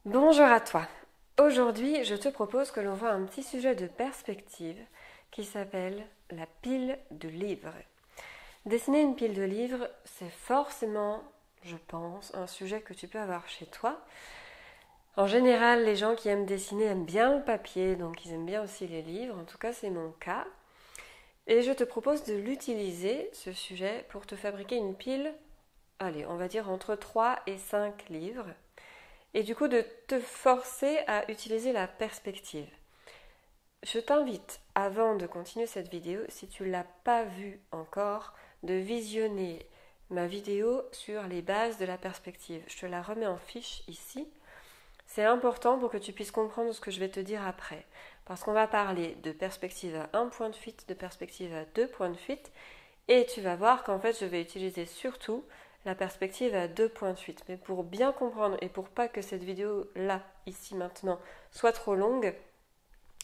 Bonjour à toi. Aujourd'hui, je te propose que l'on voit un petit sujet de perspective qui s'appelle la pile de livres. Dessiner une pile de livres, c'est forcément, je pense, un sujet que tu peux avoir chez toi. En général, les gens qui aiment dessiner aiment bien le papier, donc ils aiment bien aussi les livres. En tout cas, c'est mon cas. Et je te propose de l'utiliser, ce sujet, pour te fabriquer une pile, allez, on va dire entre 3 et 5 livres. Et du coup, de te forcer à utiliser la perspective. Je t'invite, avant de continuer cette vidéo, si tu ne l'as pas vue encore, de visionner ma vidéo sur les bases de la perspective. Je te la remets en fiche ici. C'est important pour que tu puisses comprendre ce que je vais te dire après. Parce qu'on va parler de perspective à un point de fuite, de perspective à deux points de fuite, et tu vas voir qu'en fait je vais utiliser surtout la perspective à deux points de fuite. Mais pour bien comprendre et pour pas que cette vidéo là, ici maintenant, soit trop longue,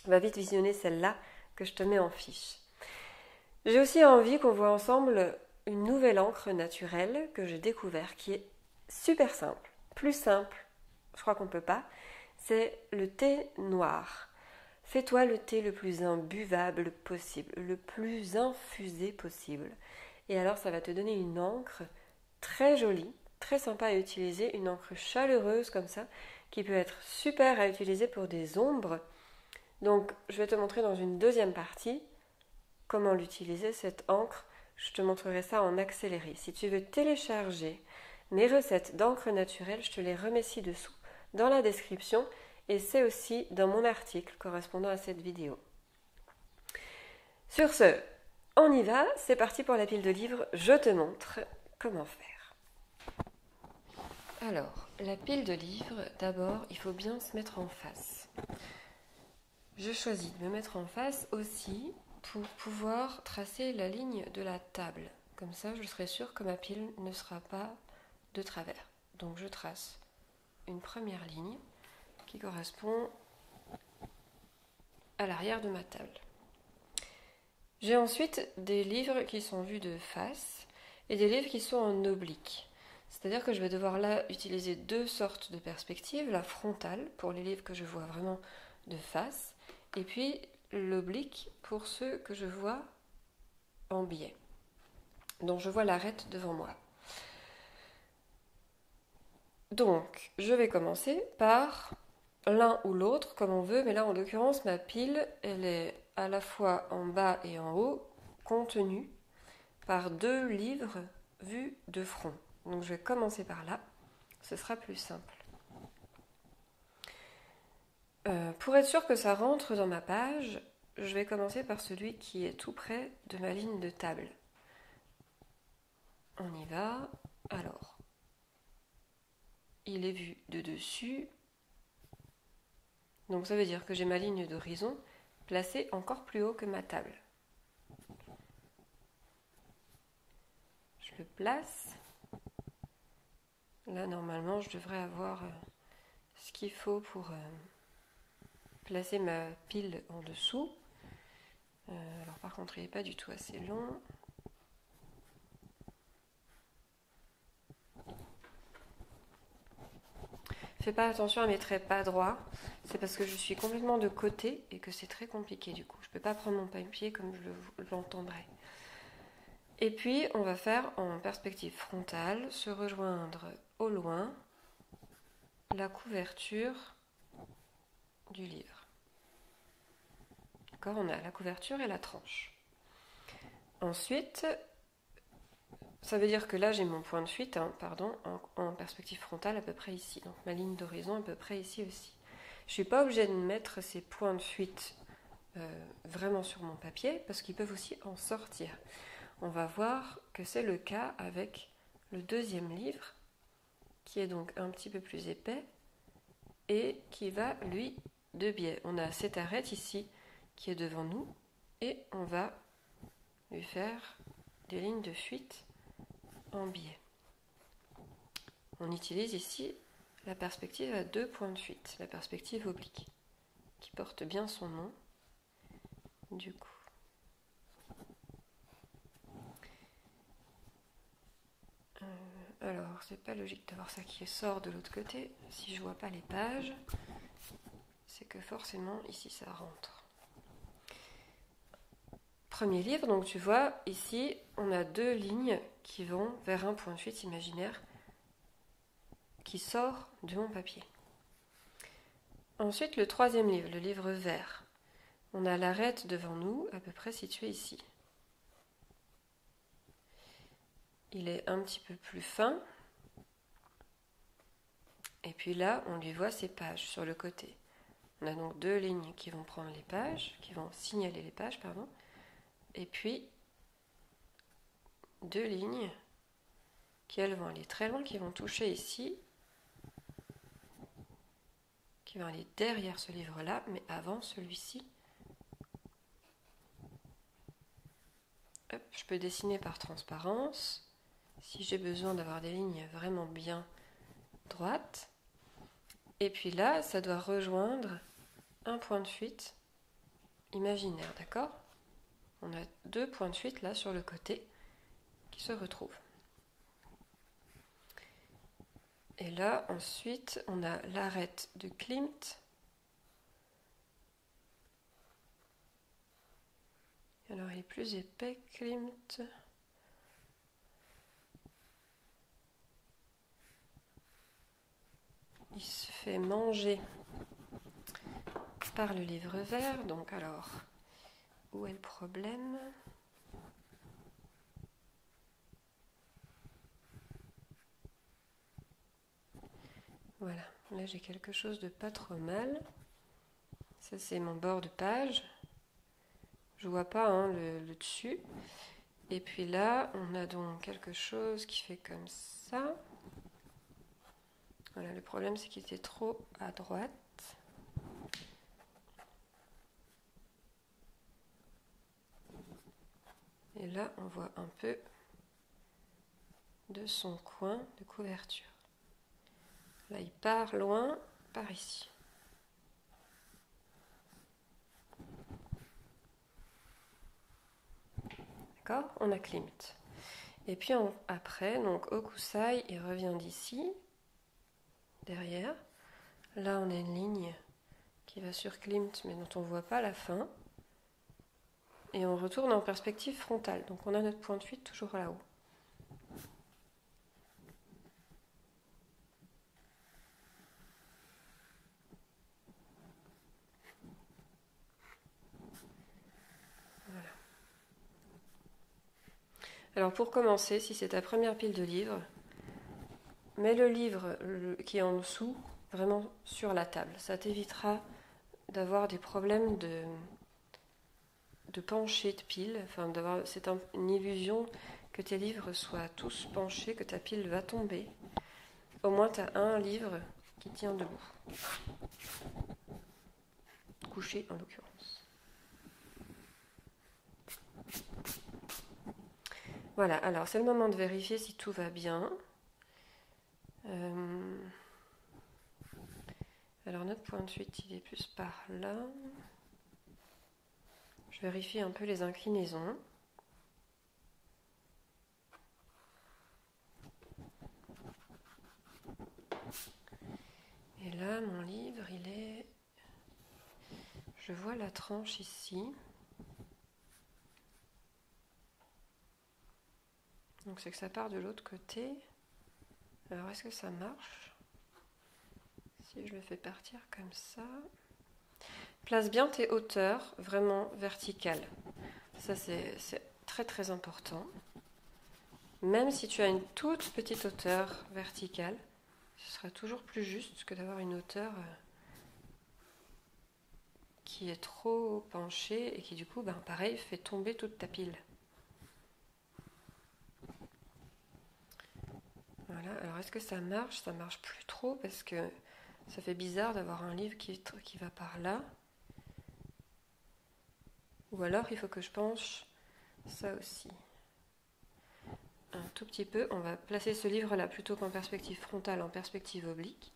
va vite visionner celle-là que je te mets en fiche. J'ai aussi envie qu'on voit ensemble une nouvelle encre naturelle que j'ai découvert qui est super simple, plus simple, je crois qu'on peut pas, c'est le thé noir. Fais-toi le thé le plus imbuvable possible, le plus infusé possible. Et alors ça va te donner une encre très jolie, très sympa à utiliser, une encre chaleureuse comme ça, qui peut être super à utiliser pour des ombres. Donc je vais te montrer dans une deuxième partie comment l'utiliser cette encre. Je te montrerai ça en accéléré. Si tu veux télécharger mes recettes d'encre naturelle, je te les remets ci-dessous dans la description et c'est aussi dans mon article correspondant à cette vidéo. Sur ce, on y va, c'est parti pour la pile de livres, je te montre comment faire. Alors, la pile de livres, d'abord, il faut bien se mettre en face. Je choisis de me mettre en face aussi pour pouvoir tracer la ligne de la table. Comme ça, je serai sûre que ma pile ne sera pas de travers. Donc je trace une première ligne qui correspond à l'arrière de ma table. J'ai ensuite des livres qui sont vus de face et des livres qui sont en oblique. C'est-à-dire que je vais devoir là utiliser deux sortes de perspectives, la frontale pour les livres que je vois vraiment de face et puis l'oblique pour ceux que je vois en biais. Donc je vois l'arête devant moi. Donc je vais commencer par l'un ou l'autre comme on veut, mais là en l'occurrence ma pile elle est à la fois en bas et en haut contenue par deux livres vus de front. Donc je vais commencer par là, ce sera plus simple. Pour être sûr que ça rentre dans ma page, je vais commencer par celui qui est tout près de ma ligne de table. On y va. Alors, il est vu de dessus. Donc ça veut dire que j'ai ma ligne d'horizon placée encore plus haut que ma table. Je le place. Là, normalement, je devrais avoir ce qu'il faut pour placer ma pile en dessous. Alors par contre, il n'est pas du tout assez long. Fais pas attention à mes traits pas droits, c'est parce que je suis complètement de côté et que c'est très compliqué du coup. Je ne peux pas prendre mon papier comme je l'entendrai. Et puis on va faire en perspective frontale, se rejoindre au loin la couverture du livre. D'accord, on a la couverture et la tranche. Ensuite, ça veut dire que là j'ai mon point de fuite, en perspective frontale à peu près ici. Donc ma ligne d'horizon à peu près ici aussi. Je ne suis pas obligée de mettre ces points de fuite vraiment sur mon papier parce qu'ils peuvent aussi en sortir. On va voir que c'est le cas avec le deuxième livre qui est donc un petit peu plus épais et qui va lui de biais. On a cette arête ici qui est devant nous et on va lui faire des lignes de fuite en biais. On utilise ici la perspective à deux points de fuite, la perspective oblique, qui porte bien son nom du coup. Alors, c'est pas logique d'avoir ça qui sort de l'autre côté. Si je vois pas les pages, c'est que forcément ici ça rentre. Premier livre, donc tu vois, ici on a deux lignes qui vont vers un point de fuite imaginaire qui sort de mon papier. Ensuite, le troisième livre, le livre vert. On a l'arête devant nous, à peu près située ici. Il est un petit peu plus fin. Et puis là, on lui voit ses pages sur le côté. On a donc deux lignes qui vont prendre les pages, qui vont signaler les pages, pardon. Et puis, deux lignes qui, elles, vont aller très loin, qui vont toucher ici, qui vont aller derrière ce livre-là, mais avant celui-ci. Hop, je peux dessiner par transparence. Si j'ai besoin d'avoir des lignes vraiment bien droites. Et puis là, ça doit rejoindre un point de fuite imaginaire, d'accord? On a deux points de fuite là sur le côté qui se retrouvent. Et là, ensuite, on a l'arête de Klimt. Alors, il est plus épais, Klimt. Il se fait manger par le livre vert. Donc, alors, où est le problème ? Voilà, là j'ai quelque chose de pas trop mal. Ça c'est mon bord de page. Je vois pas hein, le dessus. Et puis là, on a donc quelque chose qui fait comme ça. Voilà, le problème c'est qu'il était trop à droite. Et là, on voit un peu de son coin de couverture. Là, il part loin, par ici. D'accord ? On a Klimt. Et puis après, donc Hokusai, il revient d'ici, derrière. Là, on a une ligne qui va sur Klimt, mais dont on ne voit pas la fin. Et on retourne en perspective frontale. Donc on a notre point de fuite toujours là-haut. Voilà. Alors pour commencer, si c'est ta première pile de livres, mets le livre qui est en dessous vraiment sur la table. Ça t'évitera d'avoir des problèmes de pencher de pile. Enfin, c'est une illusion que tes livres soient tous penchés, que ta pile va tomber. Au moins, tu as un livre qui tient debout. Couché, en l'occurrence. Voilà, alors c'est le moment de vérifier si tout va bien. Alors notre point de fuite, il est plus par là. Je vérifie un peu les inclinaisons. Et là, mon livre, il est... Je vois la tranche ici. Donc c'est que ça part de l'autre côté. Alors est-ce que ça marche ? Si je le fais partir comme ça... Place bien tes hauteurs vraiment verticales. Ça c'est très très important. Même si tu as une toute petite hauteur verticale, ce sera toujours plus juste que d'avoir une hauteur qui est trop penchée et qui du coup, pareil, fait tomber toute ta pile. Voilà, alors est-ce que ça marche ? Ça marche plus trop parce que ça fait bizarre d'avoir un livre qui va par là. Ou alors il faut que je penche ça aussi. Un tout petit peu, on va placer ce livre-là plutôt qu'en perspective frontale, en perspective oblique.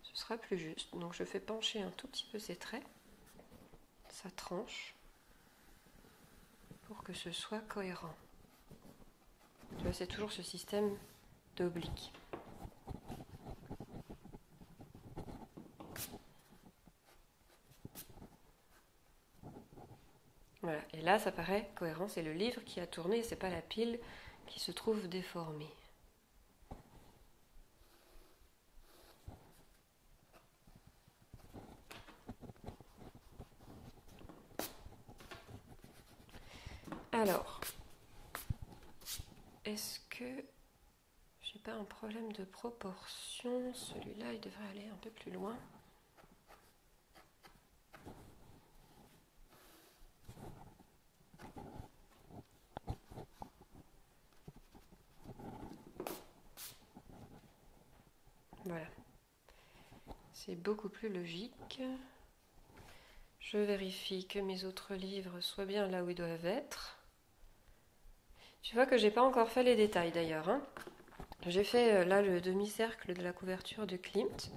Ce sera plus juste. Donc je fais pencher un tout petit peu ces traits. Ça tranche. Pour que ce soit cohérent. Tu vois, c'est toujours ce système d'oblique. Voilà, et là ça paraît cohérent, c'est le livre qui a tourné, c'est pas la pile qui se trouve déformée. Alors, est-ce que j'ai pas un problème de proportion? Celui-là, il devrait aller un peu plus loin. Voilà. C'est beaucoup plus logique. Je vérifie que mes autres livres soient bien là où ils doivent être. Tu vois que j'ai pas encore fait les détails d'ailleurs, hein. J'ai fait là le demi-cercle de la couverture de Klimt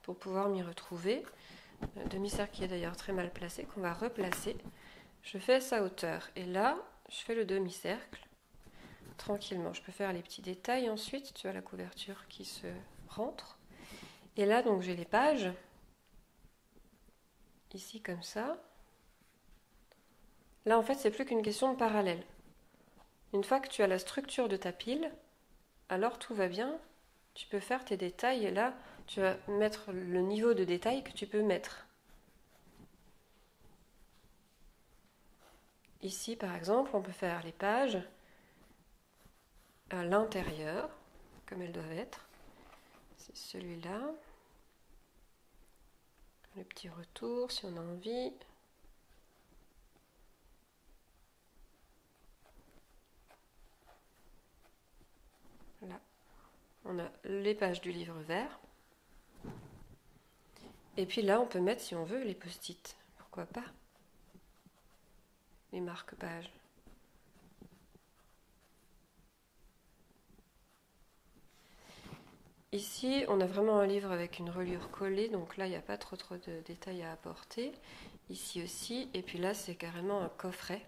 pour pouvoir m'y retrouver. Le demi-cercle qui est d'ailleurs très mal placé, qu'on va replacer. Je fais sa hauteur et là, je fais le demi-cercle tranquillement. Je peux faire les petits détails ensuite. Tu vois la couverture qui se rentre. Et là, donc j'ai les pages. Ici comme ça. Là, en fait, c'est plus qu'une question de parallèle. Une fois que tu as la structure de ta pile, alors tout va bien. Tu peux faire tes détails et là, tu vas mettre le niveau de détail que tu peux mettre. Ici, par exemple, on peut faire les pages à l'intérieur, comme elles doivent être. C'est celui-là. Le petit retour, si on a envie. Là, on a les pages du livre vert. Et puis là, on peut mettre, si on veut, les post-it. Pourquoi pas? Les marque-pages. Ici, on a vraiment un livre avec une reliure collée, donc là, il n'y a pas trop de détails à apporter. Ici aussi, et puis là, c'est carrément un coffret.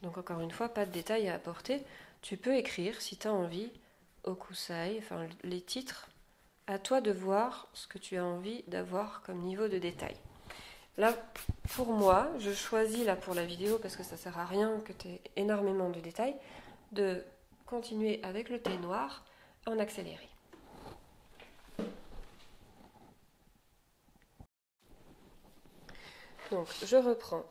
Donc encore une fois, pas de détails à apporter. Tu peux écrire, si tu as envie, Okusai, enfin les titres. À toi de voir ce que tu as envie d'avoir comme niveau de détail. Là, pour moi, je choisis là pour la vidéo, parce que ça sert à rien que tu aies énormément de détails, de continuer avec le thé noir en accéléré. Donc, je reprends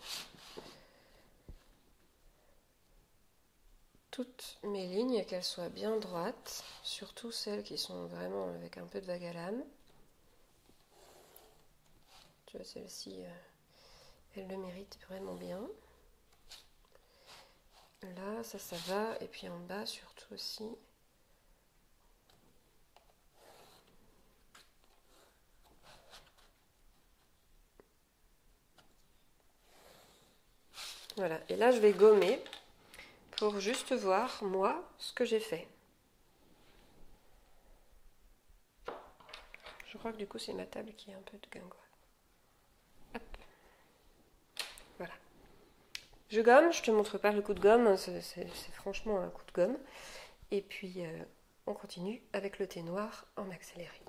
toutes mes lignes, qu'elles soient bien droites, surtout celles qui sont vraiment avec un peu de vague à l'âme. Tu vois, celle-ci, elle le mérite vraiment bien. Là, ça va. Et puis en bas, surtout aussi. Voilà. Et là, je vais gommer pour juste voir, moi, ce que j'ai fait. Je crois que du coup, c'est ma table qui est un peu de guingois. Hop. Voilà. Je gomme, je te montre pas le coup de gomme, c'est franchement un coup de gomme. Et puis, on continue avec le thé noir en accéléré.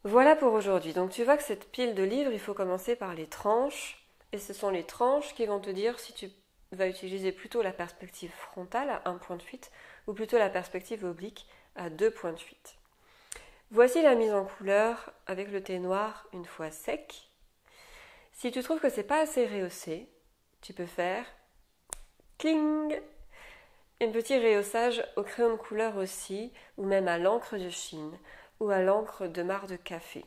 Voilà pour aujourd'hui. Donc tu vois que cette pile de livres, il faut commencer par les tranches. Et ce sont les tranches qui vont te dire si tu vas utiliser plutôt la perspective frontale à 1 point de fuite ou plutôt la perspective oblique à 2 points de fuite. Voici la mise en couleur avec le thé noir une fois sec. Si tu trouves que c'est pas assez rehaussé, tu peux faire cling, un petit rehaussage au crayon de couleur aussi, ou même à l'encre de Chine ou à l'encre de marc de café.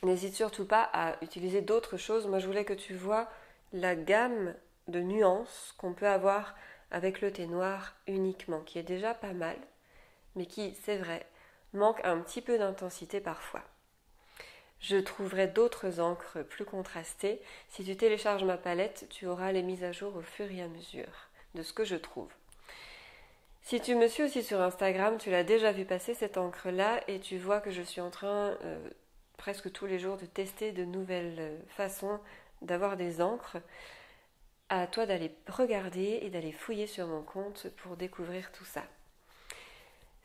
N'hésite surtout pas à utiliser d'autres choses. Moi, je voulais que tu vois la gamme de nuances qu'on peut avoir avec le thé noir uniquement, qui est déjà pas mal, mais qui, c'est vrai, manque un petit peu d'intensité parfois. Je trouverai d'autres encres plus contrastées. Si tu télécharges ma palette, tu auras les mises à jour au fur et à mesure de ce que je trouve. Si tu me suis aussi sur Instagram, tu l'as déjà vu passer cette encre-là et tu vois que je suis en train presque tous les jours de tester de nouvelles façons d'avoir des encres. À toi d'aller regarder et d'aller fouiller sur mon compte pour découvrir tout ça.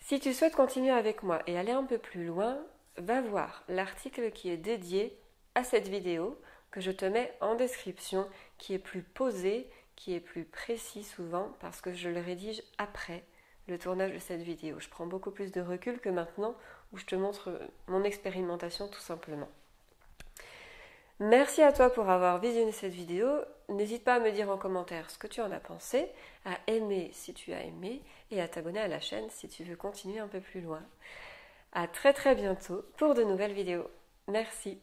Si tu souhaites continuer avec moi et aller un peu plus loin, va voir l'article qui est dédié à cette vidéo que je te mets en description, qui est plus posé, qui est plus précis souvent parce que je le rédige après le tournage de cette vidéo. Je prends beaucoup plus de recul que maintenant où je te montre mon expérimentation tout simplement. Merci à toi pour avoir visionné cette vidéo. N'hésite pas à me dire en commentaire ce que tu en as pensé, à aimer si tu as aimé et à t'abonner à la chaîne si tu veux continuer un peu plus loin. À très bientôt pour de nouvelles vidéos. Merci.